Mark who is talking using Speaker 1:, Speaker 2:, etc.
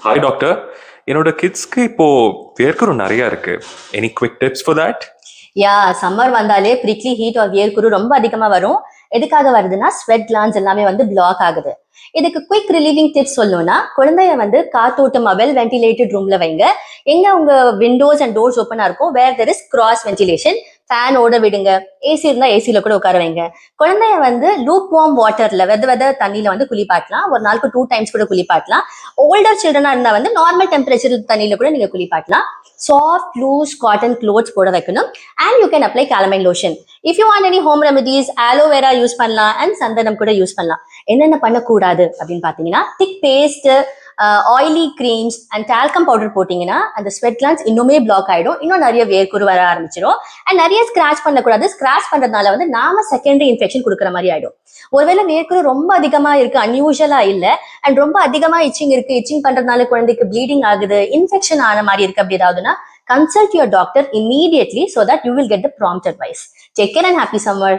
Speaker 1: Hi doctor. என்னோட கிட்ஸ்க்கு இப்போ வேர்க்குரு நிறைய இருக்கு. Any quick tips for that?
Speaker 2: Summer வந்தாலே ப்ரிக்லி ஹீட் ஆர் வேர்க்குரு ரொம்ப அதிகமா வரும். எதுக்காக வருதுன்னா ஸ்வெட் கிளான்ஸ் எல்லாமே வந்து பிளாக் ஆகுது. இதுக்கு குயிக் ரிலீவிங் டிப்ஸ் சொல்லணும்னா, குழந்தைய வந்து காத்தோட்டமா வெல் வென்டிலேட்டட் ரூம்ல வைங்க. எங்க உங்க விண்டோஸ் அண்ட் டோர்ஸ் ஓப்பனா இருக்கும், where there is cross ventilation, fan ஓட விடுங்க. ஏசி இருந்தா ஏசில கூட உட்கார வைங்க. குழந்தைய வந்து லூக் வார்ம் வாட்டர்ல வெத தண்ணியில வந்து குளிப்பாட்டலாம். ஒரு நாளுக்கு 2 டைம்ஸ் கூட குளிப்பாட்டலாம். ஓல்டர் சில்ட்ரனா இருந்தா வந்து நார்மல் டெம்பரேச்சர் தண்ணியில கூட நீங்க குளிப்பாட்டலாம். சாஃப்ட் லூஸ் காட்டன் க்ளோத்ஸ் போட வைக்கணும். And you can apply calamine lotion. If you want any home remedies, aloe vera use பண்ணலாம் அண்ட் சந்தனம் கூட யூஸ் பண்ணலாம். என்னென்ன பண்ணக்கூடாது அப்படின்னு பாத்தீங்கன்னா, thick paste, oily creams and talcum powder போட்டீங்கன்னா அந்த ஸ்வெட் கிளான்ஸ் இன்னுமே பிளாக் ஆயிடும். இன்னும் நிறைய வேர்க்குரு வர ஆரம்பிச்சிடும். அண்ட் நிறைய ஸ்கிராச் பண்ணக்கூடாது. ஸ்கிராச் பண்றதுனால வந்து நாம செகண்டரி இன்ஃபெக்ஷன் கொடுக்குற மாதிரி ஆயிடும். ஒருவேளை வேர்க்குரு ரொம்ப அதிகமா இருக்கு, அன்யூஷுவலா இல்ல, அண்ட் ரொம்ப அதிகமா இச்சிங் இருக்கு, இச்சிங் பண்றதுனால குழந்தைக்கு ப்ளீடிங் ஆகுது, இன்ஃபெக்ஷன் ஆன மாதிரி இருக்கு அப்படி ஏதாவதுன்னா, consult your doctor immediately so that you will get the prompt advice. Take care and happy summer.